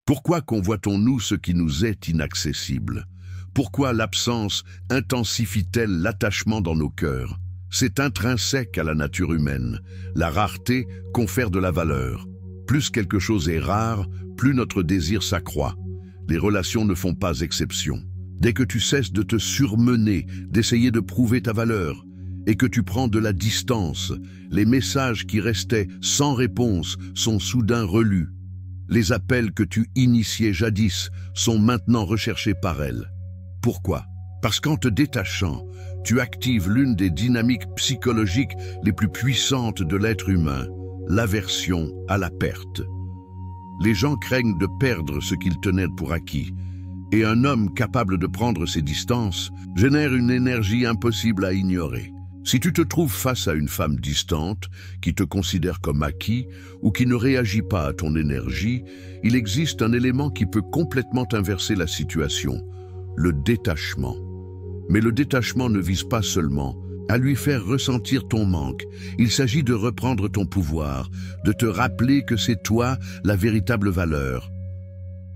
Pourquoi convoitons-nous ce qui nous est inaccessible? Pourquoi l'absence intensifie-t-elle l'attachement dans nos cœurs? C'est intrinsèque à la nature humaine. La rareté confère de la valeur. Plus quelque chose est rare, plus notre désir s'accroît. Les relations ne font pas exception. Dès que tu cesses de te surmener, d'essayer de prouver ta valeur, et que tu prends de la distance, les messages qui restaient sans réponse sont soudain relus. Les appels que tu initiais jadis sont maintenant recherchés par elle. Pourquoi? Parce qu'en te détachant, tu actives l'une des dynamiques psychologiques les plus puissantes de l'être humain, l'aversion à la perte. Les gens craignent de perdre ce qu'ils tenaient pour acquis, et un homme capable de prendre ses distances génère une énergie impossible à ignorer. Si tu te trouves face à une femme distante, qui te considère comme acquis ou qui ne réagit pas à ton énergie, il existe un élément qui peut complètement inverser la situation, le détachement. Mais le détachement ne vise pas seulement à lui faire ressentir ton manque. Il s'agit de reprendre ton pouvoir, de te rappeler que c'est toi la véritable valeur.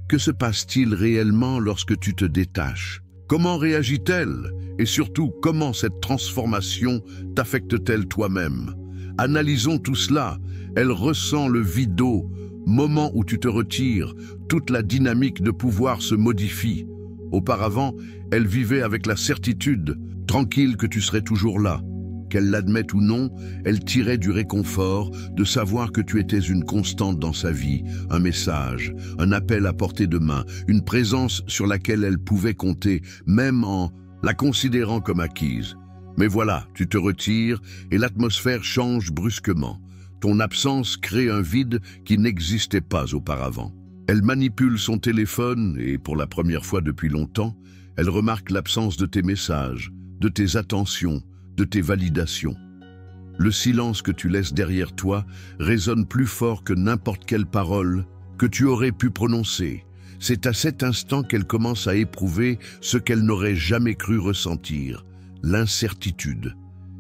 Que se passe-t-il réellement lorsque tu te détaches? Comment réagit-elle? Et surtout, comment cette transformation t'affecte-t-elle toi-même? Analysons tout cela. Elle ressent le vide-eau. Moment où tu te retires, toute la dynamique de pouvoir se modifie. Auparavant, elle vivait avec la certitude, tranquille que tu serais toujours là. Qu'elle l'admette ou non, elle tirait du réconfort de savoir que tu étais une constante dans sa vie, un message, un appel à portée de main, une présence sur laquelle elle pouvait compter, même en la considérant comme acquise. Mais voilà, tu te retires et l'atmosphère change brusquement. Ton absence crée un vide qui n'existait pas auparavant. Elle manipule son téléphone et, pour la première fois depuis longtemps, elle remarque l'absence de tes messages, de tes attentions, de tes validations. Le silence que tu laisses derrière toi résonne plus fort que n'importe quelle parole que tu aurais pu prononcer. C'est à cet instant qu'elle commence à éprouver ce qu'elle n'aurait jamais cru ressentir, l'incertitude.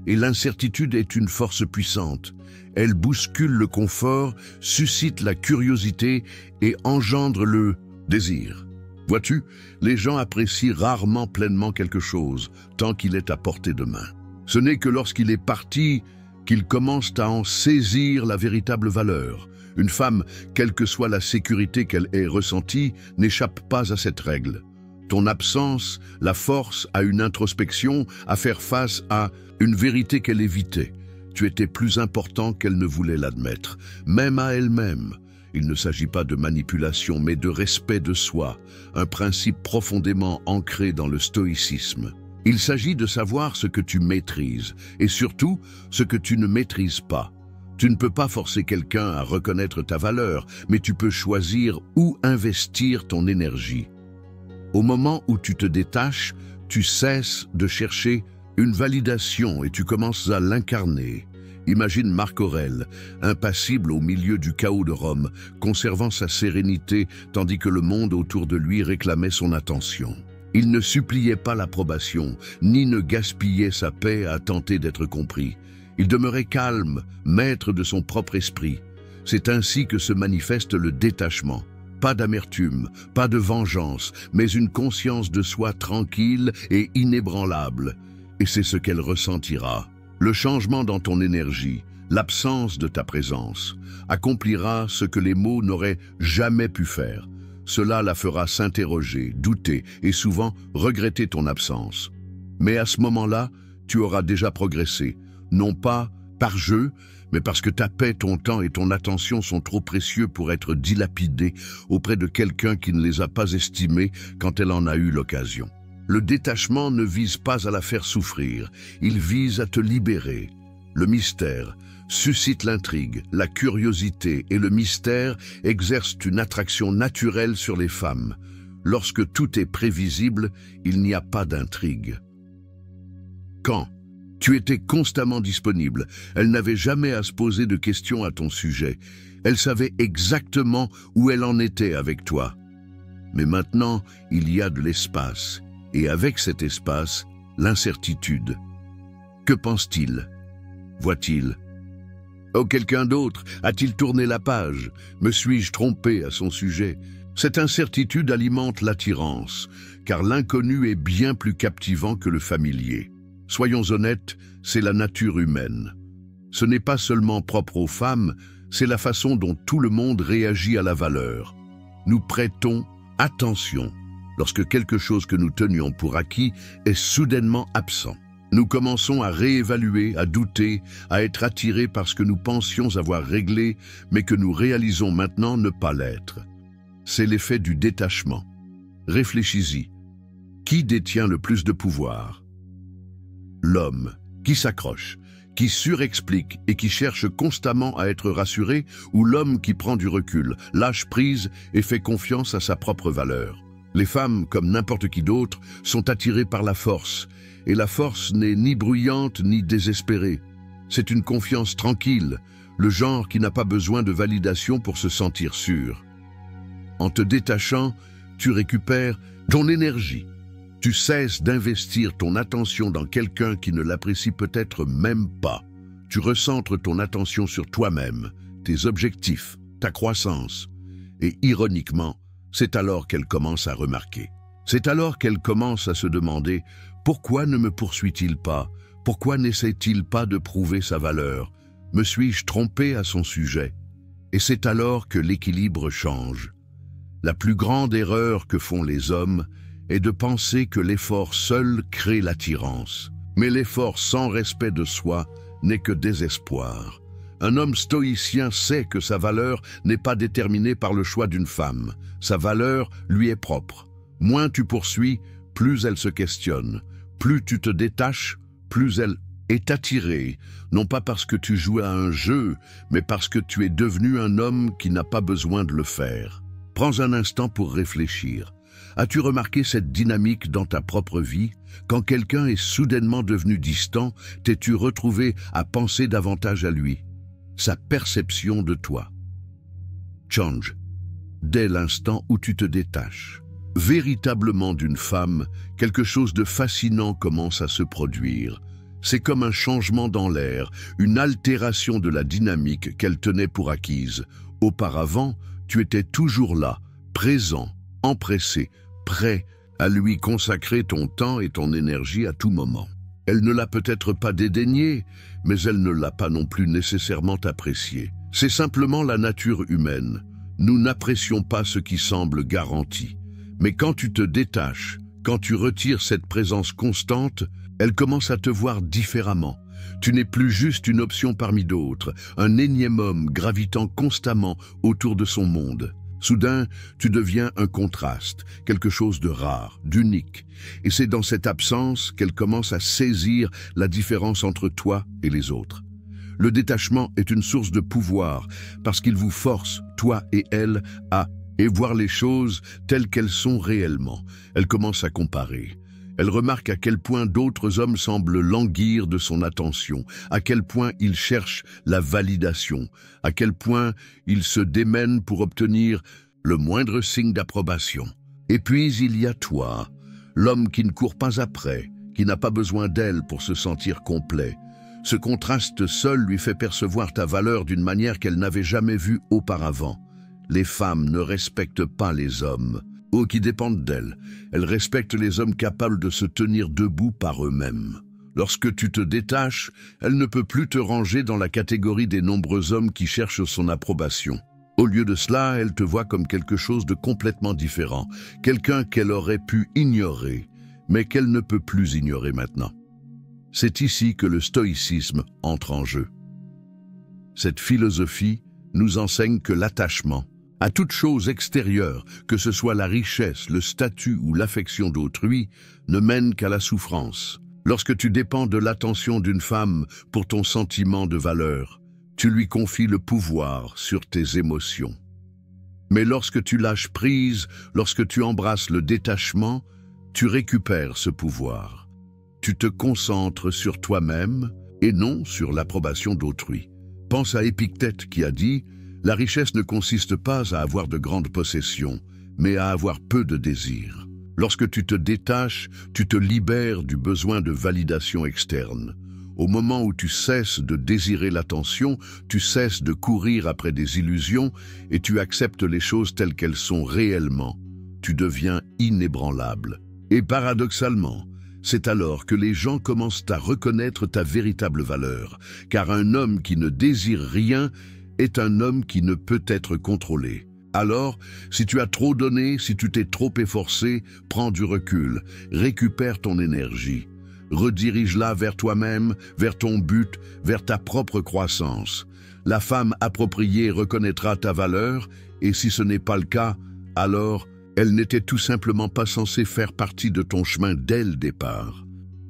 Et l'incertitude est une force puissante. Elle bouscule le confort, suscite la curiosité et engendre le désir. Vois-tu, les gens apprécient rarement pleinement quelque chose, tant qu'il est à portée de main. Ce n'est que lorsqu'il est parti qu'ils commencent à en saisir la véritable valeur. Une femme, quelle que soit la sécurité qu'elle ait ressentie, n'échappe pas à cette règle. Ton absence la force à une introspection, à faire face à une vérité qu'elle évitait. Tu étais plus important qu'elle ne voulait l'admettre, même à elle-même. Il ne s'agit pas de manipulation, mais de respect de soi, un principe profondément ancré dans le stoïcisme. Il s'agit de savoir ce que tu maîtrises, et surtout ce que tu ne maîtrises pas. Tu ne peux pas forcer quelqu'un à reconnaître ta valeur, mais tu peux choisir où investir ton énergie. Au moment où tu te détaches, tu cesses de chercher une validation et tu commences à l'incarner. Imagine Marc Aurèle, impassible au milieu du chaos de Rome, conservant sa sérénité tandis que le monde autour de lui réclamait son attention. Il ne suppliait pas l'approbation, ni ne gaspillait sa paix à tenter d'être compris. Il demeurait calme, maître de son propre esprit. C'est ainsi que se manifeste le détachement. Pas d'amertume, pas de vengeance, mais une conscience de soi tranquille et inébranlable. Et c'est ce qu'elle ressentira. Le changement dans ton énergie, l'absence de ta présence, accomplira ce que les mots n'auraient jamais pu faire. Cela la fera s'interroger, douter et souvent regretter ton absence. Mais à ce moment-là, tu auras déjà progressé, non pas par jeu, mais parce que ta paix, ton temps et ton attention sont trop précieux pour être dilapidés auprès de quelqu'un qui ne les a pas estimés quand elle en a eu l'occasion. Le détachement ne vise pas à la faire souffrir, il vise à te libérer. Le mystère suscite l'intrigue, la curiosité et le mystère exercent une attraction naturelle sur les femmes. Lorsque tout est prévisible, il n'y a pas d'intrigue. Quand tu étais constamment disponible, elle n'avait jamais à se poser de questions à ton sujet. Elle savait exactement où elle en était avec toi. Mais maintenant, il y a de l'espace. Et avec cet espace, l'incertitude. Que pense-t-il? Voit-il? Oh, quelqu'un d'autre? A-t-il tourné la page? Me suis-je trompé à son sujet? Cette incertitude alimente l'attirance, car l'inconnu est bien plus captivant que le familier. Soyons honnêtes, c'est la nature humaine. Ce n'est pas seulement propre aux femmes, c'est la façon dont tout le monde réagit à la valeur. Nous prêtons attention lorsque quelque chose que nous tenions pour acquis est soudainement absent. Nous commençons à réévaluer, à douter, à être attirés par ce que nous pensions avoir réglé, mais que nous réalisons maintenant ne pas l'être. C'est l'effet du détachement. Réfléchis-y. Qui détient le plus de pouvoir? L'homme, qui s'accroche, qui surexplique et qui cherche constamment à être rassuré, ou l'homme qui prend du recul, lâche prise et fait confiance à sa propre valeur? Les femmes, comme n'importe qui d'autre, sont attirées par la force, et la force n'est ni bruyante ni désespérée. C'est une confiance tranquille, le genre qui n'a pas besoin de validation pour se sentir sûr. En te détachant, tu récupères ton énergie. Tu cesses d'investir ton attention dans quelqu'un qui ne l'apprécie peut-être même pas. Tu recentres ton attention sur toi-même, tes objectifs, ta croissance. Et ironiquement, c'est alors qu'elle commence à remarquer. C'est alors qu'elle commence à se demander « Pourquoi ne me poursuit-il pas? Pourquoi n'essaie-t-il pas de prouver sa valeur? Me suis-je trompé à son sujet ?» Et c'est alors que l'équilibre change. La plus grande erreur que font les hommes est de penser que l'effort seul crée l'attirance. Mais l'effort sans respect de soi n'est que désespoir. Un homme stoïcien sait que sa valeur n'est pas déterminée par le choix d'une femme. Sa valeur lui est propre. Moins tu poursuis, plus elle se questionne. Plus tu te détaches, plus elle est attirée, non pas parce que tu joues à un jeu, mais parce que tu es devenu un homme qui n'a pas besoin de le faire. Prends un instant pour réfléchir. As-tu remarqué cette dynamique dans ta propre vie? Quand quelqu'un est soudainement devenu distant, t'es-tu retrouvé à penser davantage à lui? Sa perception de toi change dès l'instant où tu te détaches. Véritablement d'une femme, quelque chose de fascinant commence à se produire. C'est comme un changement dans l'air, une altération de la dynamique qu'elle tenait pour acquise. Auparavant, tu étais toujours là, présent, empressé, prêt à lui consacrer ton temps et ton énergie à tout moment. Elle ne l'a peut-être pas dédaigné, mais elle ne l'a pas non plus nécessairement apprécié. C'est simplement la nature humaine. Nous n'apprécions pas ce qui semble garanti. Mais quand tu te détaches, quand tu retires cette présence constante, elle commence à te voir différemment. Tu n'es plus juste une option parmi d'autres, un énième homme gravitant constamment autour de son monde. Soudain, tu deviens un contraste, quelque chose de rare, d'unique. Et c'est dans cette absence qu'elle commence à saisir la différence entre toi et les autres. Le détachement est une source de pouvoir parce qu'il vous force, toi et elle, à voir les choses telles qu'elles sont réellement. Elle commence à comparer. Elle remarque à quel point d'autres hommes semblent languir de son attention, à quel point ils cherchent la validation, à quel point ils se démènent pour obtenir le moindre signe d'approbation. Et puis il y a toi, l'homme qui ne court pas après, qui n'a pas besoin d'elle pour se sentir complet. Ce contraste seul lui fait percevoir ta valeur d'une manière qu'elle n'avait jamais vue auparavant. Les femmes ne respectent pas les hommes qui dépendent d'elles. Elles respectent les hommes capables de se tenir debout par eux-mêmes. Lorsque tu te détaches, elle ne peut plus te ranger dans la catégorie des nombreux hommes qui cherchent son approbation. Au lieu de cela, elle te voit comme quelque chose de complètement différent, quelqu'un qu'elle aurait pu ignorer, mais qu'elle ne peut plus ignorer maintenant. C'est ici que le stoïcisme entre en jeu. Cette philosophie nous enseigne que l'attachement à toute chose extérieure, que ce soit la richesse, le statut ou l'affection d'autrui, ne mène qu'à la souffrance. Lorsque tu dépends de l'attention d'une femme pour ton sentiment de valeur, tu lui confies le pouvoir sur tes émotions. Mais lorsque tu lâches prise, lorsque tu embrasses le détachement, tu récupères ce pouvoir. Tu te concentres sur toi-même et non sur l'approbation d'autrui. Pense à Épictète qui a dit « La richesse ne consiste pas à avoir de grandes possessions, mais à avoir peu de désirs. » Lorsque tu te détaches, tu te libères du besoin de validation externe. Au moment où tu cesses de désirer l'attention, tu cesses de courir après des illusions et tu acceptes les choses telles qu'elles sont réellement, tu deviens inébranlable. Et paradoxalement, c'est alors que les gens commencent à reconnaître ta véritable valeur, car un homme qui ne désire rien est un homme qui ne peut être contrôlé. Alors, si tu as trop donné, si tu t'es trop efforcé, prends du recul, récupère ton énergie. Redirige-la vers toi-même, vers ton but, vers ta propre croissance. La femme appropriée reconnaîtra ta valeur, et si ce n'est pas le cas, alors elle n'était tout simplement pas censée faire partie de ton chemin dès le départ.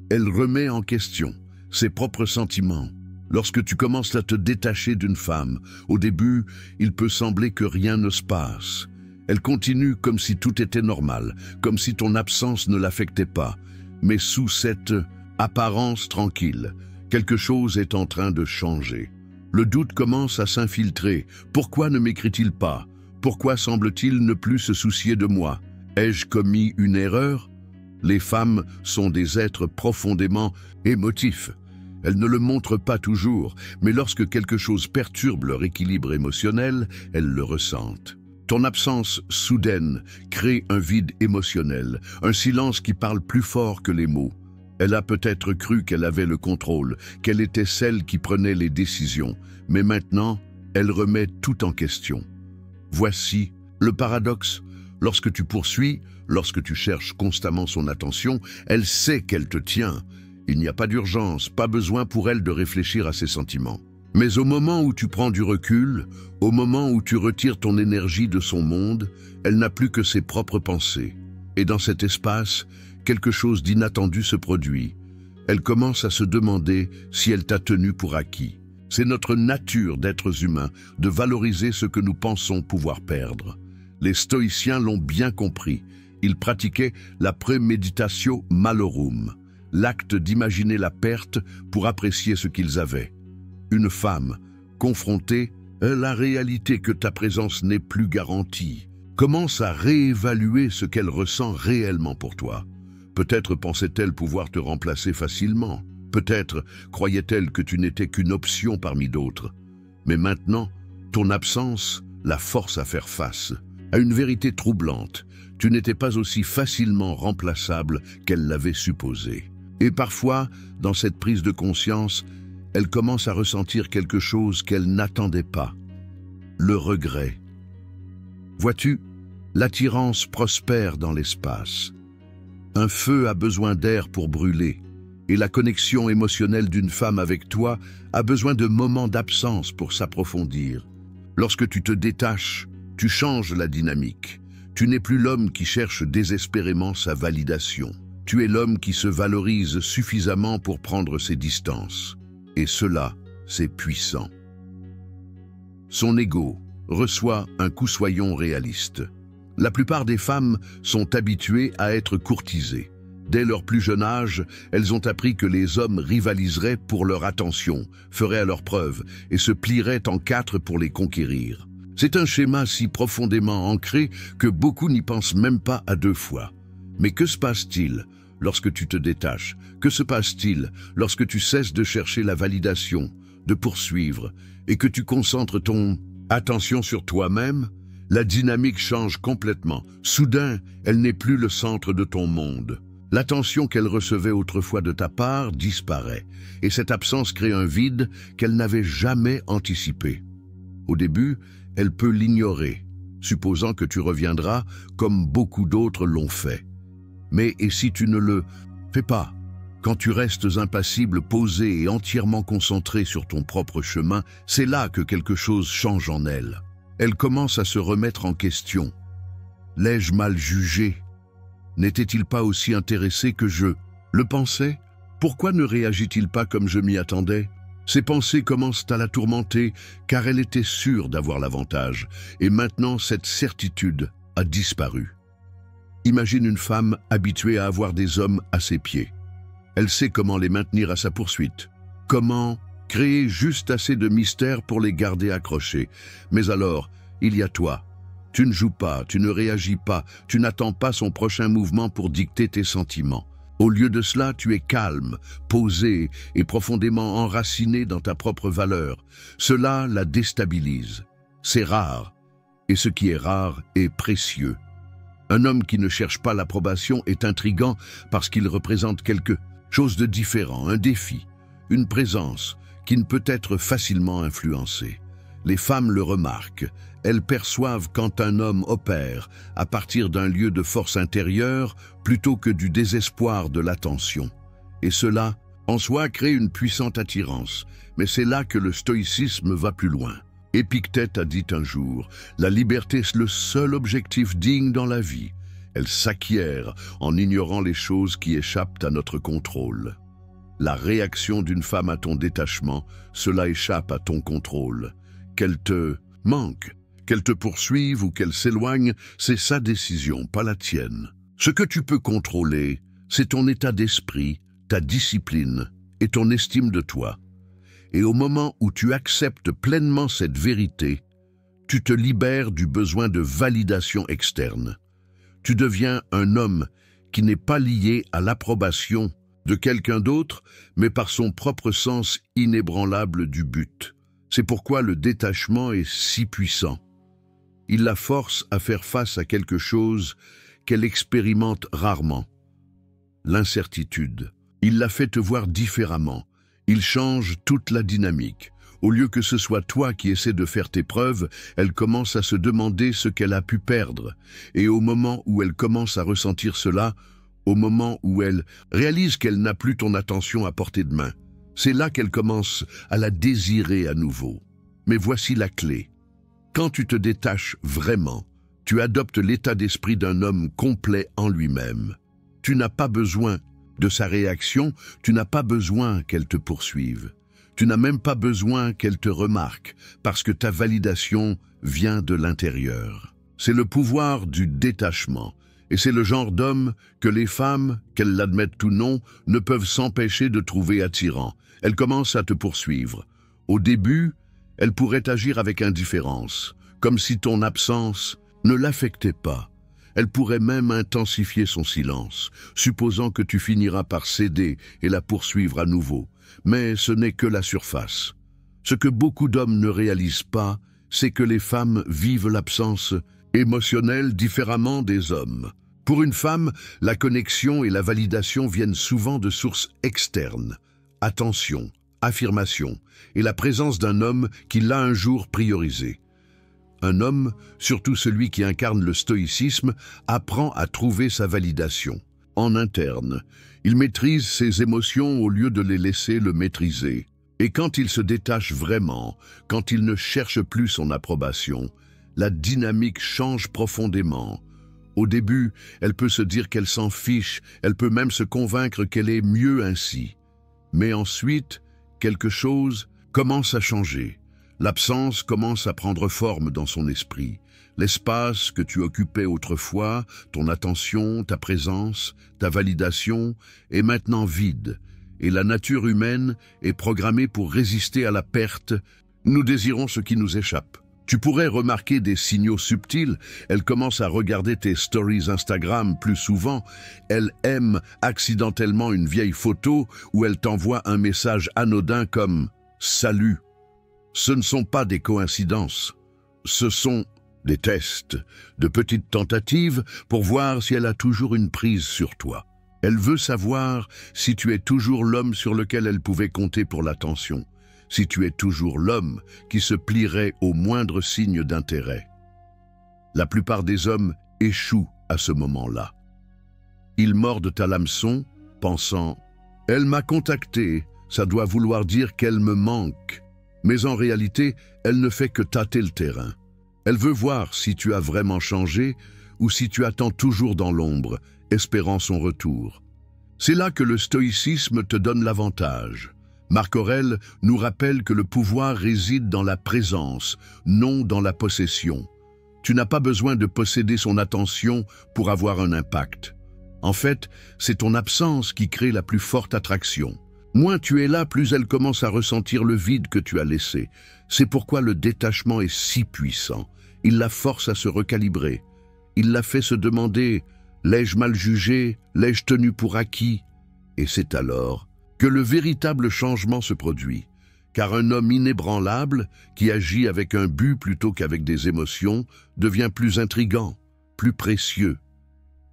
Elle remet en question ses propres sentiments. Lorsque tu commences à te détacher d'une femme, au début, il peut sembler que rien ne se passe. Elle continue comme si tout était normal, comme si ton absence ne l'affectait pas. Mais sous cette apparence tranquille, quelque chose est en train de changer. Le doute commence à s'infiltrer. Pourquoi ne m'écrit-il pas? Pourquoi semble-t-il ne plus se soucier de moi? Ai-je commis une erreur? Les femmes sont des êtres profondément émotifs. Elles ne le montrent pas toujours, mais lorsque quelque chose perturbe leur équilibre émotionnel, elles le ressentent. Ton absence soudaine crée un vide émotionnel, un silence qui parle plus fort que les mots. Elle a peut-être cru qu'elle avait le contrôle, qu'elle était celle qui prenait les décisions, mais maintenant, elle remet tout en question. Voici le paradoxe. Lorsque tu poursuis, lorsque tu cherches constamment son attention, elle sait qu'elle te tient. Il n'y a pas d'urgence, pas besoin pour elle de réfléchir à ses sentiments. Mais au moment où tu prends du recul, au moment où tu retires ton énergie de son monde, elle n'a plus que ses propres pensées. Et dans cet espace, quelque chose d'inattendu se produit. Elle commence à se demander si elle t'a tenu pour acquis. C'est notre nature d'êtres humains de valoriser ce que nous pensons pouvoir perdre. Les stoïciens l'ont bien compris. Ils pratiquaient la premeditatio malorum, l'acte d'imaginer la perte pour apprécier ce qu'ils avaient. Une femme, confrontée à la réalité que ta présence n'est plus garantie, commence à réévaluer ce qu'elle ressent réellement pour toi. Peut-être pensait-elle pouvoir te remplacer facilement. Peut-être croyait-elle que tu n'étais qu'une option parmi d'autres. Mais maintenant, ton absence la force à faire face à une vérité troublante. Tu n'étais pas aussi facilement remplaçable qu'elle l'avait supposé. Et parfois, dans cette prise de conscience, elle commence à ressentir quelque chose qu'elle n'attendait pas. Le regret. Vois-tu, l'attirance prospère dans l'espace. Un feu a besoin d'air pour brûler, et la connexion émotionnelle d'une femme avec toi a besoin de moments d'absence pour s'approfondir. Lorsque tu te détaches, tu changes la dynamique. Tu n'es plus l'homme qui cherche désespérément sa validation. Tu es l'homme qui se valorise suffisamment pour prendre ses distances. Et cela, c'est puissant. Son ego reçoit un coup, soyons réalistes. La plupart des femmes sont habituées à être courtisées. Dès leur plus jeune âge, elles ont appris que les hommes rivaliseraient pour leur attention, feraient à leur preuve et se plieraient en quatre pour les conquérir. C'est un schéma si profondément ancré que beaucoup n'y pensent même pas à deux fois. Mais que se passe-t-il lorsque tu te détaches? Que se passe-t-il lorsque tu cesses de chercher la validation, de poursuivre, et que tu concentres ton attention sur toi-même? La dynamique change complètement. Soudain, elle n'est plus le centre de ton monde. L'attention qu'elle recevait autrefois de ta part disparaît, et cette absence crée un vide qu'elle n'avait jamais anticipé. Au début, elle peut l'ignorer, supposant que tu reviendras comme beaucoup d'autres l'ont fait. Mais et si tu ne le fais pas? Quand tu restes impassible, posé et entièrement concentré sur ton propre chemin, c'est là que quelque chose change en elle. Elle commence à se remettre en question. L'ai-je mal jugé? N'était-il pas aussi intéressé que je le pensais? Pourquoi ne réagit-il pas comme je m'y attendais? Ses pensées commencent à la tourmenter car elle était sûre d'avoir l'avantage, et maintenant cette certitude a disparu. Imagine une femme habituée à avoir des hommes à ses pieds. Elle sait comment les maintenir à sa poursuite, comment créer juste assez de mystère pour les garder accrochés. Mais alors, il y a toi. Tu ne joues pas, tu ne réagis pas, tu n'attends pas son prochain mouvement pour dicter tes sentiments. Au lieu de cela, tu es calme, posé et profondément enraciné dans ta propre valeur. Cela la déstabilise. C'est rare, et ce qui est rare est précieux. Un homme qui ne cherche pas l'approbation est intrigant parce qu'il représente quelque chose de différent, un défi, une présence qui ne peut être facilement influencée. Les femmes le remarquent. Elles perçoivent quand un homme opère à partir d'un lieu de force intérieure plutôt que du désespoir de l'attention. Et cela, en soi, crée une puissante attirance. Mais c'est là que le stoïcisme va plus loin. Épictète a dit un jour, « La liberté est le seul objectif digne dans la vie. Elle s'acquiert en ignorant les choses qui échappent à notre contrôle. » La réaction d'une femme à ton détachement, cela échappe à ton contrôle. Qu'elle te manque, qu'elle te poursuive ou qu'elle s'éloigne, c'est sa décision, pas la tienne. Ce que tu peux contrôler, c'est ton état d'esprit, ta discipline et ton estime de toi. Et au moment où tu acceptes pleinement cette vérité, tu te libères du besoin de validation externe. Tu deviens un homme qui n'est pas lié à l'approbation de quelqu'un d'autre, mais par son propre sens inébranlable du but. C'est pourquoi le détachement est si puissant. Il la force à faire face à quelque chose qu'elle expérimente rarement. L'incertitude. Il la fait te voir différemment. Il change toute la dynamique. Au lieu que ce soit toi qui essaies de faire tes preuves, elle commence à se demander ce qu'elle a pu perdre. Et au moment où elle commence à ressentir cela, au moment où elle réalise qu'elle n'a plus ton attention à portée de main, c'est là qu'elle commence à la désirer à nouveau. Mais voici la clé. Quand tu te détaches vraiment, tu adoptes l'état d'esprit d'un homme complet en lui-même. Tu n'as pas besoin de sa réaction, tu n'as pas besoin qu'elle te poursuive. Tu n'as même pas besoin qu'elle te remarque, parce que ta validation vient de l'intérieur. C'est le pouvoir du détachement. Et c'est le genre d'homme que les femmes, qu'elles l'admettent ou non, ne peuvent s'empêcher de trouver attirant. Elles commencent à te poursuivre. Au début, elles pourraient agir avec indifférence, comme si ton absence ne l'affectait pas. Elle pourrait même intensifier son silence, supposant que tu finiras par céder et la poursuivre à nouveau. Mais ce n'est que la surface. Ce que beaucoup d'hommes ne réalisent pas, c'est que les femmes vivent l'absence émotionnelle différemment des hommes. Pour une femme, la connexion et la validation viennent souvent de sources externes. Attention, affirmation et la présence d'un homme qui l'a un jour priorisé. Un homme, surtout celui qui incarne le stoïcisme, apprend à trouver sa validation. En interne, il maîtrise ses émotions au lieu de les laisser le maîtriser. Et quand il se détache vraiment, quand il ne cherche plus son approbation, la dynamique change profondément. Au début, elle peut se dire qu'elle s'en fiche, elle peut même se convaincre qu'elle est mieux ainsi. Mais ensuite, quelque chose commence à changer. L'absence commence à prendre forme dans son esprit. L'espace que tu occupais autrefois, ton attention, ta présence, ta validation, est maintenant vide. Et la nature humaine est programmée pour résister à la perte. Nous désirons ce qui nous échappe. Tu pourrais remarquer des signaux subtils. Elle commence à regarder tes stories Instagram plus souvent. Elle aime accidentellement une vieille photo où elle t'envoie un message anodin comme « Salut ». Ce ne sont pas des coïncidences. Ce sont des tests, de petites tentatives pour voir si elle a toujours une prise sur toi. Elle veut savoir si tu es toujours l'homme sur lequel elle pouvait compter pour l'attention, si tu es toujours l'homme qui se plierait au moindre signe d'intérêt. La plupart des hommes échouent à ce moment-là. Ils mordent à l'hameçon, pensant « Elle m'a contacté, ça doit vouloir dire qu'elle me manque ». Mais en réalité, elle ne fait que tâter le terrain. Elle veut voir si tu as vraiment changé ou si tu attends toujours dans l'ombre, espérant son retour. C'est là que le stoïcisme te donne l'avantage. Marc Aurèle nous rappelle que le pouvoir réside dans la présence, non dans la possession. Tu n'as pas besoin de posséder son attention pour avoir un impact. En fait, c'est ton absence qui crée la plus forte attraction. Moins tu es là, plus elle commence à ressentir le vide que tu as laissé. C'est pourquoi le détachement est si puissant. Il la force à se recalibrer. Il la fait se demander « L'ai-je mal jugé? L'ai-je tenu pour acquis ?» Et c'est alors que le véritable changement se produit, car un homme inébranlable, qui agit avec un but plutôt qu'avec des émotions, devient plus intrigant, plus précieux.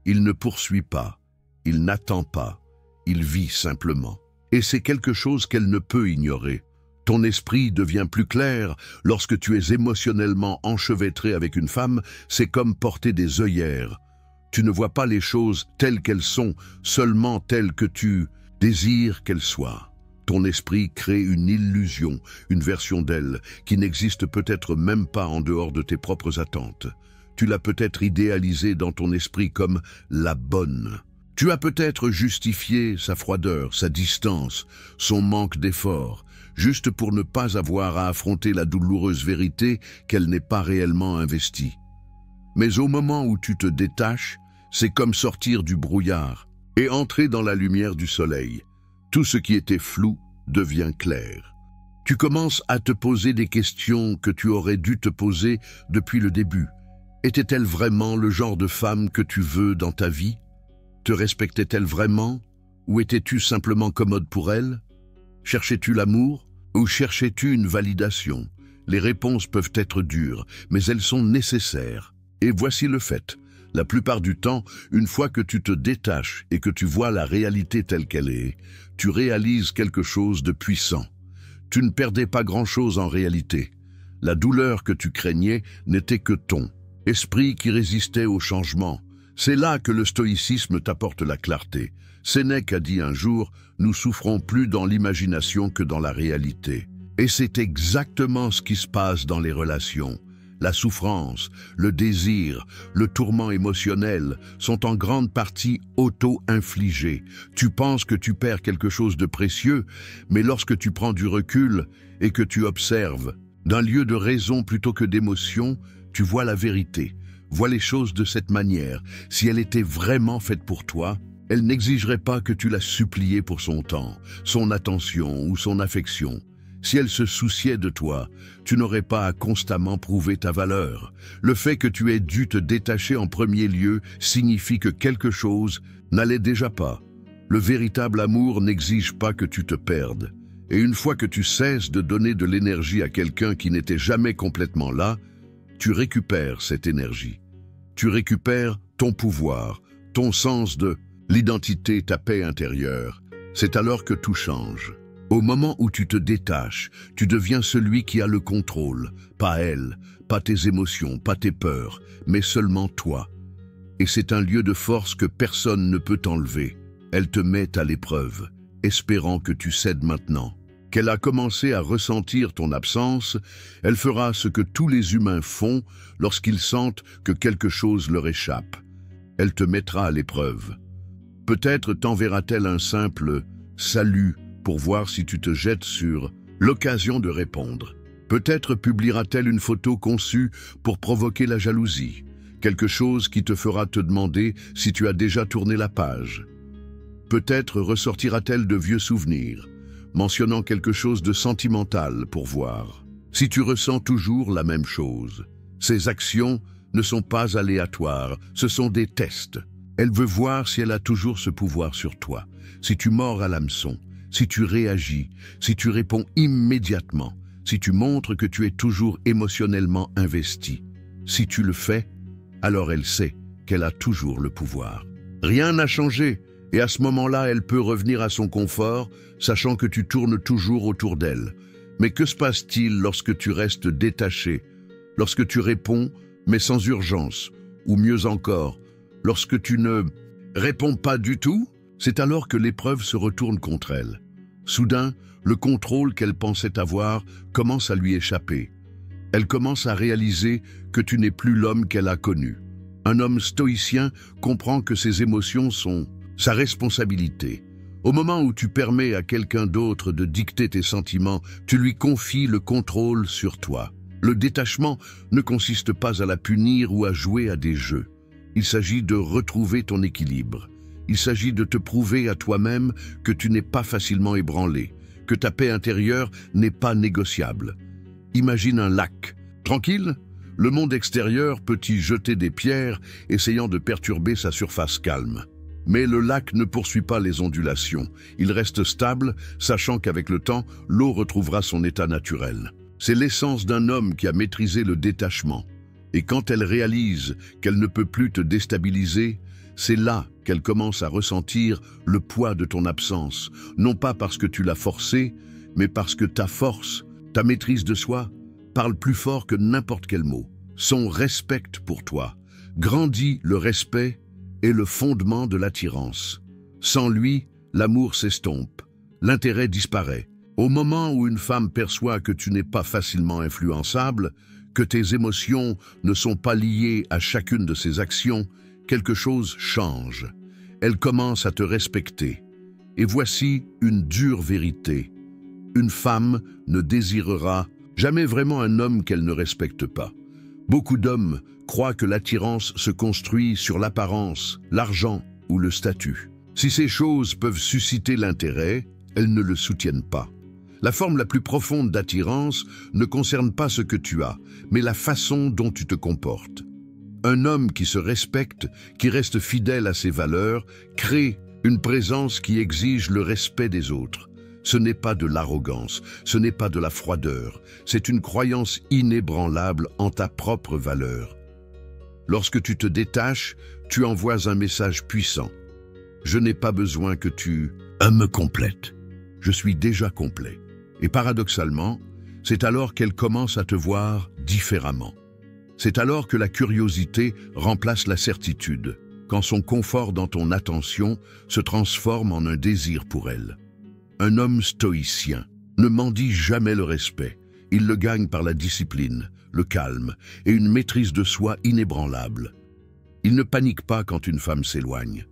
Il ne poursuit pas, il n'attend pas, il vit simplement. Et c'est quelque chose qu'elle ne peut ignorer. Ton esprit devient plus clair lorsque tu es émotionnellement enchevêtré avec une femme, c'est comme porter des œillères. Tu ne vois pas les choses telles qu'elles sont, seulement telles que tu désires qu'elles soient. Ton esprit crée une illusion, une version d'elle, qui n'existe peut-être même pas en dehors de tes propres attentes. Tu l'as peut-être idéalisée dans ton esprit comme la bonne. Tu as peut-être justifié sa froideur, sa distance, son manque d'effort, juste pour ne pas avoir à affronter la douloureuse vérité qu'elle n'est pas réellement investie. Mais au moment où tu te détaches, c'est comme sortir du brouillard et entrer dans la lumière du soleil. Tout ce qui était flou devient clair. Tu commences à te poser des questions que tu aurais dû te poser depuis le début. Était-elle vraiment le genre de femme que tu veux dans ta vie? Te respectait-elle vraiment? Ou étais-tu simplement commode pour elle? Cherchais-tu l'amour? Ou cherchais-tu une validation? Les réponses peuvent être dures, mais elles sont nécessaires. Et voici le fait. La plupart du temps, une fois que tu te détaches et que tu vois la réalité telle qu'elle est, tu réalises quelque chose de puissant. Tu ne perdais pas grand-chose en réalité. La douleur que tu craignais n'était que ton esprit qui résistait au changement. C'est là que le stoïcisme t'apporte la clarté. Sénèque a dit un jour, « Nous souffrons plus dans l'imagination que dans la réalité ». Et c'est exactement ce qui se passe dans les relations. La souffrance, le désir, le tourment émotionnel sont en grande partie auto-infligés. Tu penses que tu perds quelque chose de précieux, mais lorsque tu prends du recul et que tu observes, d'un lieu de raison plutôt que d'émotion, tu vois la vérité. Vois les choses de cette manière. Si elle était vraiment faite pour toi, elle n'exigerait pas que tu la suppliais pour son temps, son attention ou son affection. Si elle se souciait de toi, tu n'aurais pas à constamment prouver ta valeur. Le fait que tu aies dû te détacher en premier lieu signifie que quelque chose n'allait déjà pas. Le véritable amour n'exige pas que tu te perdes. Et une fois que tu cesses de donner de l'énergie à quelqu'un qui n'était jamais complètement là, tu récupères cette énergie. Tu récupères ton pouvoir, ton sens de l'identité, ta paix intérieure. C'est alors que tout change. Au moment où tu te détaches, tu deviens celui qui a le contrôle, pas elle, pas tes émotions, pas tes peurs, mais seulement toi. Et c'est un lieu de force que personne ne peut t'enlever. Elle te met à l'épreuve, espérant que tu cèdes maintenant. Qu'elle a commencé à ressentir ton absence, elle fera ce que tous les humains font lorsqu'ils sentent que quelque chose leur échappe. Elle te mettra à l'épreuve. Peut-être t'enverra-t-elle un simple « salut » pour voir si tu te jettes sur l'occasion de répondre. Peut-être publiera-t-elle une photo conçue pour provoquer la jalousie, quelque chose qui te fera te demander si tu as déjà tourné la page. Peut-être ressortira-t-elle de vieux souvenirs, mentionnant quelque chose de sentimental pour voir si tu ressens toujours la même chose. Ces actions ne sont pas aléatoires, ce sont des tests. Elle veut voir si elle a toujours ce pouvoir sur toi, si tu mords à l'hameçon, si tu réagis, si tu réponds immédiatement, si tu montres que tu es toujours émotionnellement investi. Si tu le fais, alors elle sait qu'elle a toujours le pouvoir. Rien n'a changé, et à ce moment-là, elle peut revenir à son confort, sachant que tu tournes toujours autour d'elle. Mais que se passe-t-il lorsque tu restes détaché, lorsque tu réponds, mais sans urgence, ou mieux encore, lorsque tu ne réponds pas du tout? C'est alors que l'épreuve se retourne contre elle. Soudain, le contrôle qu'elle pensait avoir commence à lui échapper. Elle commence à réaliser que tu n'es plus l'homme qu'elle a connu. Un homme stoïcien comprend que ses émotions sont sa responsabilité. Au moment où tu permets à quelqu'un d'autre de dicter tes sentiments, tu lui confies le contrôle sur toi. Le détachement ne consiste pas à la punir ou à jouer à des jeux. Il s'agit de retrouver ton équilibre. Il s'agit de te prouver à toi-même que tu n'es pas facilement ébranlé, que ta paix intérieure n'est pas négociable. Imagine un lac. Tranquille, le monde extérieur peut y jeter des pierres, essayant de perturber sa surface calme. Mais le lac ne poursuit pas les ondulations. Il reste stable, sachant qu'avec le temps, l'eau retrouvera son état naturel. C'est l'essence d'un homme qui a maîtrisé le détachement. Et quand elle réalise qu'elle ne peut plus te déstabiliser, c'est là qu'elle commence à ressentir le poids de ton absence, non pas parce que tu l'as forcé, mais parce que ta force, ta maîtrise de soi, parle plus fort que n'importe quel mot. Son respect pour toi. Grandit le respect est le fondement de l'attirance. Sans lui, l'amour s'estompe, l'intérêt disparaît. Au moment où une femme perçoit que tu n'es pas facilement influençable, que tes émotions ne sont pas liées à chacune de ses actions, quelque chose change. Elle commence à te respecter. Et voici une dure vérité. Une femme ne désirera jamais vraiment un homme qu'elle ne respecte pas. Beaucoup d'hommes croient que l'attirance se construit sur l'apparence, l'argent ou le statut. Si ces choses peuvent susciter l'intérêt, elles ne le soutiennent pas. La forme la plus profonde d'attirance ne concerne pas ce que tu as, mais la façon dont tu te comportes. Un homme qui se respecte, qui reste fidèle à ses valeurs, crée une présence qui exige le respect des autres. Ce n'est pas de l'arrogance, ce n'est pas de la froideur, c'est une croyance inébranlable en ta propre valeur. Lorsque tu te détaches, tu envoies un message puissant. Je n'ai pas besoin que tu me complètes. Je suis déjà complet. Et paradoxalement, c'est alors qu'elle commence à te voir différemment. C'est alors que la curiosité remplace la certitude, quand son confort dans ton attention se transforme en un désir pour elle. Un homme stoïcien ne mendie jamais le respect. Il le gagne par la discipline, le calme et une maîtrise de soi inébranlable. Il ne panique pas quand une femme s'éloigne.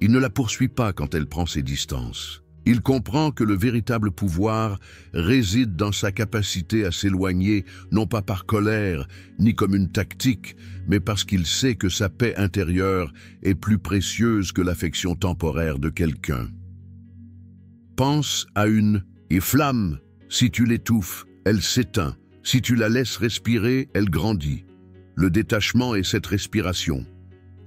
Il ne la poursuit pas quand elle prend ses distances. Il comprend que le véritable pouvoir réside dans sa capacité à s'éloigner, non pas par colère, ni comme une tactique, mais parce qu'il sait que sa paix intérieure est plus précieuse que l'affection temporaire de quelqu'un. Pense à une flamme. Si tu l'étouffes, elle s'éteint. Si tu la laisses respirer, elle grandit. Le détachement est cette respiration.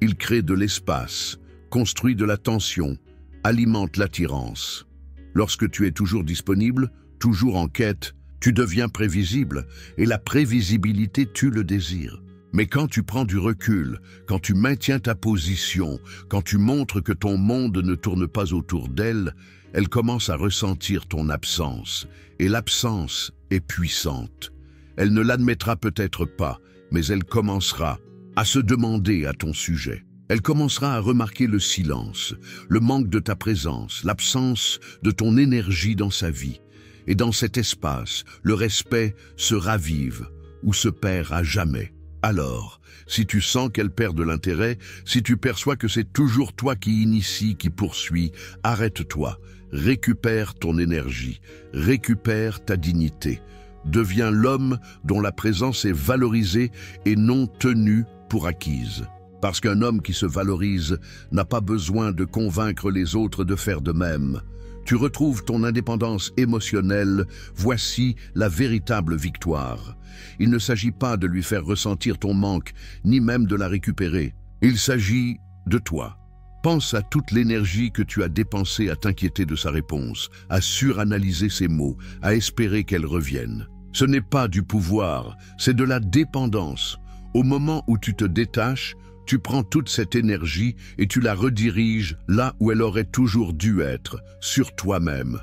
Il crée de l'espace, construit de la tension, alimente l'attirance. Lorsque tu es toujours disponible, toujours en quête, tu deviens prévisible, et la prévisibilité tue le désir. Mais quand tu prends du recul, quand tu maintiens ta position, quand tu montres que ton monde ne tourne pas autour d'elle, elle commence à ressentir ton absence, et l'absence est puissante. Elle ne l'admettra peut-être pas, mais elle commencera à se demander à ton sujet. Elle commencera à remarquer le silence, le manque de ta présence, l'absence de ton énergie dans sa vie. Et dans cet espace, le respect se ravive ou se perd à jamais. Alors, si tu sens qu'elle perd de l'intérêt, si tu perçois que c'est toujours toi qui initie, qui poursuit, arrête-toi, récupère ton énergie, récupère ta dignité. Deviens l'homme dont la présence est valorisée et non tenue pour acquise. Parce qu'un homme qui se valorise n'a pas besoin de convaincre les autres de faire de même. Tu retrouves ton indépendance émotionnelle, voici la véritable victoire. Il ne s'agit pas de lui faire ressentir ton manque, ni même de la récupérer. Il s'agit de toi. Pense à toute l'énergie que tu as dépensée à t'inquiéter de sa réponse, à suranalyser ses mots, à espérer qu'elle revienne. Ce n'est pas du pouvoir, c'est de la dépendance. Au moment où tu te détaches, tu prends toute cette énergie et tu la rediriges là où elle aurait toujours dû être, sur toi-même.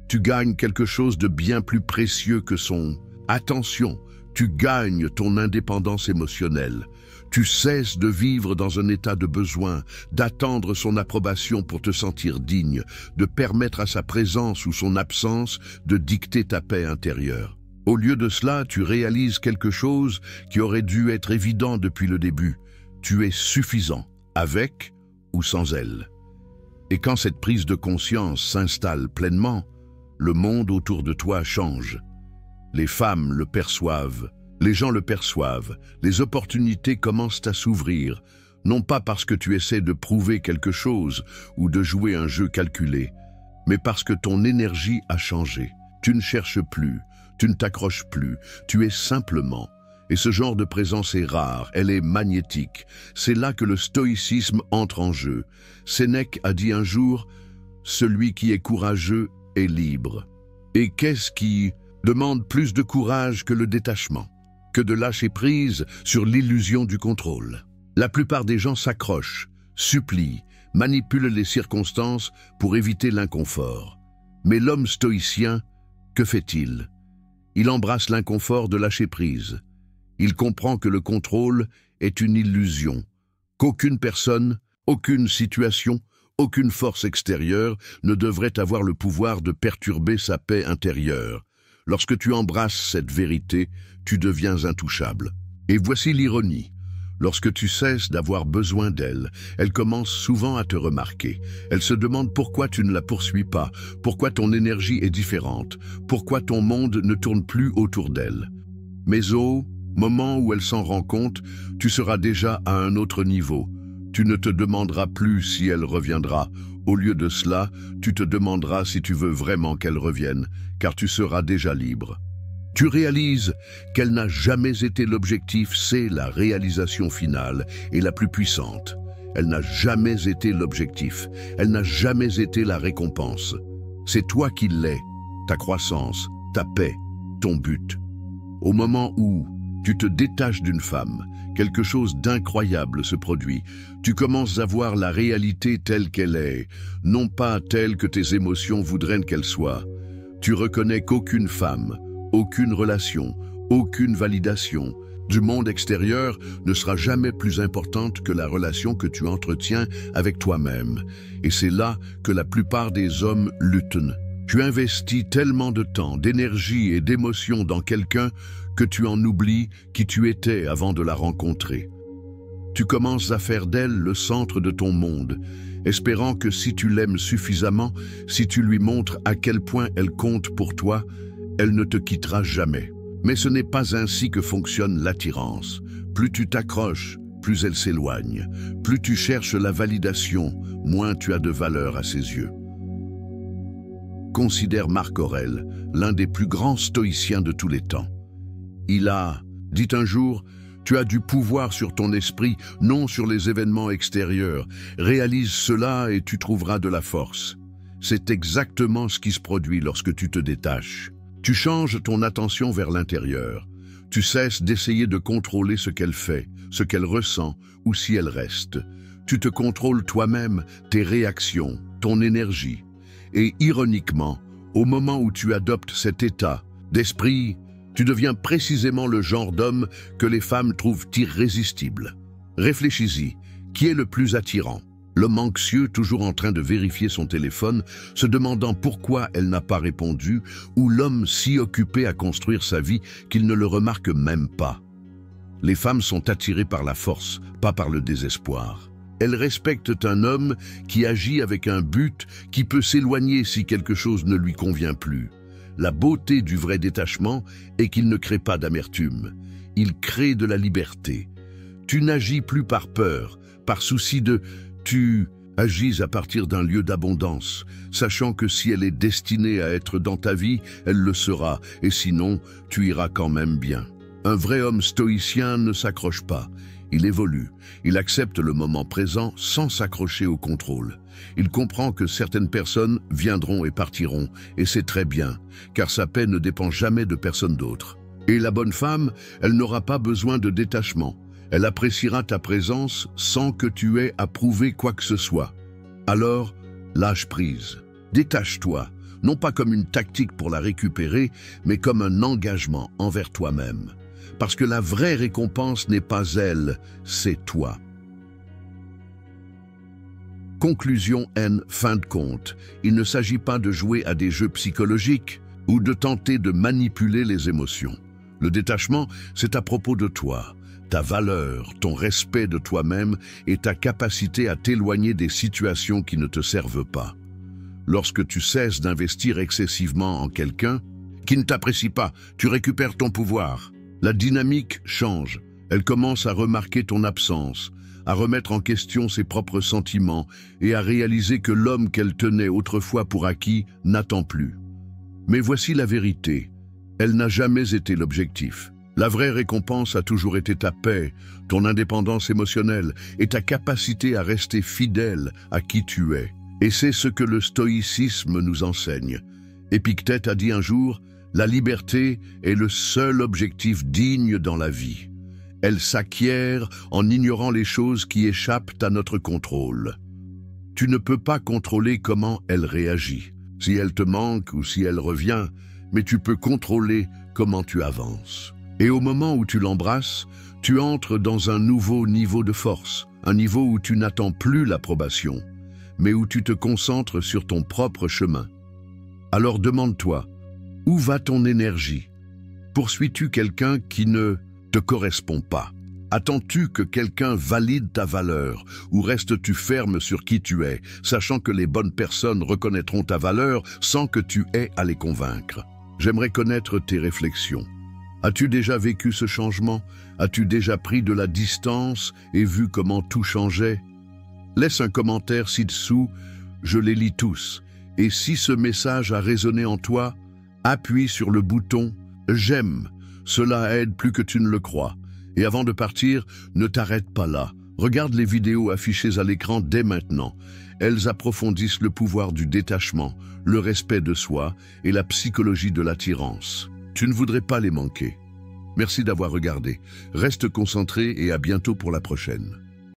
Tu gagnes quelque chose de bien plus précieux que son attention. Tu gagnes ton indépendance émotionnelle. Tu cesses de vivre dans un état de besoin, d'attendre son approbation pour te sentir digne, de permettre à sa présence ou son absence de dicter ta paix intérieure. Au lieu de cela, tu réalises quelque chose qui aurait dû être évident depuis le début. Tu es suffisant, avec ou sans elle. Et quand cette prise de conscience s'installe pleinement, le monde autour de toi change. Les femmes le perçoivent, les gens le perçoivent, les opportunités commencent à s'ouvrir, non pas parce que tu essaies de prouver quelque chose ou de jouer un jeu calculé, mais parce que ton énergie a changé. Tu ne cherches plus, tu ne t'accroches plus, tu es simplement. Et ce genre de présence est rare, elle est magnétique. C'est là que le stoïcisme entre en jeu. Sénèque a dit un jour « Celui qui est courageux est libre ». Et qu'est-ce qui demande plus de courage que le détachement, que de lâcher prise sur l'illusion du contrôle? La plupart des gens s'accrochent, supplient, manipulent les circonstances pour éviter l'inconfort. Mais l'homme stoïcien, que fait-il? Il embrasse l'inconfort de lâcher prise. Il comprend que le contrôle est une illusion, qu'aucune personne, aucune situation, aucune force extérieure ne devrait avoir le pouvoir de perturber sa paix intérieure. Lorsque tu embrasses cette vérité, tu deviens intouchable. Et voici l'ironie. Lorsque tu cesses d'avoir besoin d'elle, elle commence souvent à te remarquer. Elle se demande pourquoi tu ne la poursuis pas, pourquoi ton énergie est différente, pourquoi ton monde ne tourne plus autour d'elle. Mais au moment où elle s'en rend compte, tu seras déjà à un autre niveau. Tu ne te demanderas plus si elle reviendra. Au lieu de cela, tu te demanderas si tu veux vraiment qu'elle revienne, car tu seras déjà libre. Tu réalises qu'elle n'a jamais été l'objectif, c'est la réalisation finale et la plus puissante. Elle n'a jamais été l'objectif, elle n'a jamais été la récompense. C'est toi qui l'es, ta croissance, ta paix, ton but. Au moment où tu te détaches d'une femme, quelque chose d'incroyable se produit. Tu commences à voir la réalité telle qu'elle est, non pas telle que tes émotions voudraient qu'elle soit. Tu reconnais qu'aucune femme, aucune relation, aucune validation du monde extérieur ne sera jamais plus importante que la relation que tu entretiens avec toi-même. Et c'est là que la plupart des hommes luttent. Tu investis tellement de temps, d'énergie et d'émotion dans quelqu'un que tu en oublies qui tu étais avant de la rencontrer. Tu commences à faire d'elle le centre de ton monde, espérant que si tu l'aimes suffisamment, si tu lui montres à quel point elle compte pour toi, elle ne te quittera jamais. Mais ce n'est pas ainsi que fonctionne l'attirance. Plus tu t'accroches, plus elle s'éloigne. Plus tu cherches la validation, moins tu as de valeur à ses yeux. Considère Marc Aurèle, l'un des plus grands stoïciens de tous les temps. Il a dit un jour, « Tu as du pouvoir sur ton esprit, non sur les événements extérieurs. Réalise cela et tu trouveras de la force. » C'est exactement ce qui se produit lorsque tu te détaches. Tu changes ton attention vers l'intérieur. Tu cesses d'essayer de contrôler ce qu'elle fait, ce qu'elle ressent ou si elle reste. Tu te contrôles toi-même, tes réactions, ton énergie. Et ironiquement, au moment où tu adoptes cet état d'esprit, tu deviens précisément le genre d'homme que les femmes trouvent irrésistible. Réfléchis-y, qui est le plus attirant? L'homme anxieux, toujours en train de vérifier son téléphone, se demandant pourquoi elle n'a pas répondu, ou l'homme si occupé à construire sa vie qu'il ne le remarque même pas. Les femmes sont attirées par la force, pas par le désespoir. Elles respectent un homme qui agit avec un but, qui peut s'éloigner si quelque chose ne lui convient plus. La beauté du vrai détachement est qu'il ne crée pas d'amertume. Il crée de la liberté. Tu n'agis plus par peur, par souci de... Tu agis à partir d'un lieu d'abondance, sachant que si elle est destinée à être dans ta vie, elle le sera, et sinon, tu iras quand même bien. Un vrai homme stoïcien ne s'accroche pas. Il évolue, il accepte le moment présent sans s'accrocher au contrôle. Il comprend que certaines personnes viendront et partiront, et c'est très bien, car sa paix ne dépend jamais de personne d'autre. Et la bonne femme, elle n'aura pas besoin de détachement. Elle appréciera ta présence sans que tu aies à prouver quoi que ce soit. Alors, lâche prise. Détache-toi, non pas comme une tactique pour la récupérer, mais comme un engagement envers toi-même. Parce que la vraie récompense n'est pas elle, c'est toi. Conclusion N, fin de compte. Il ne s'agit pas de jouer à des jeux psychologiques ou de tenter de manipuler les émotions. Le détachement, c'est à propos de toi. Ta valeur, ton respect de toi-même et ta capacité à t'éloigner des situations qui ne te servent pas. Lorsque tu cesses d'investir excessivement en quelqu'un qui ne t'apprécie pas, tu récupères ton pouvoir. La dynamique change. Elle commence à remarquer ton absence, à remettre en question ses propres sentiments et à réaliser que l'homme qu'elle tenait autrefois pour acquis n'attend plus. Mais voici la vérité. Elle n'a jamais été l'objectif. La vraie récompense a toujours été ta paix, ton indépendance émotionnelle et ta capacité à rester fidèle à qui tu es. Et c'est ce que le stoïcisme nous enseigne. Épictète a dit un jour, « La liberté est le seul objectif digne dans la vie. Elle s'acquiert en ignorant les choses qui échappent à notre contrôle. Tu ne peux pas contrôler comment elle réagit, si elle te manque ou si elle revient, mais tu peux contrôler comment tu avances. Et au moment où tu l'embrasses, tu entres dans un nouveau niveau de force, un niveau où tu n'attends plus l'approbation, mais où tu te concentres sur ton propre chemin. Alors demande-toi, où va ton énergie? Poursuis-tu quelqu'un qui ne te correspond pas? Attends-tu que quelqu'un valide ta valeur ou restes-tu ferme sur qui tu es, sachant que les bonnes personnes reconnaîtront ta valeur sans que tu aies à les convaincre? J'aimerais connaître tes réflexions. As-tu déjà vécu ce changement? As-tu déjà pris de la distance et vu comment tout changeait? Laisse un commentaire ci-dessous, je les lis tous. Et si ce message a résonné en toi, appuie sur le bouton « J'aime ». Cela aide plus que tu ne le crois. Et avant de partir, ne t'arrête pas là. Regarde les vidéos affichées à l'écran dès maintenant. Elles approfondissent le pouvoir du détachement, le respect de soi et la psychologie de l'attirance. Tu ne voudrais pas les manquer. Merci d'avoir regardé. Reste concentré et à bientôt pour la prochaine.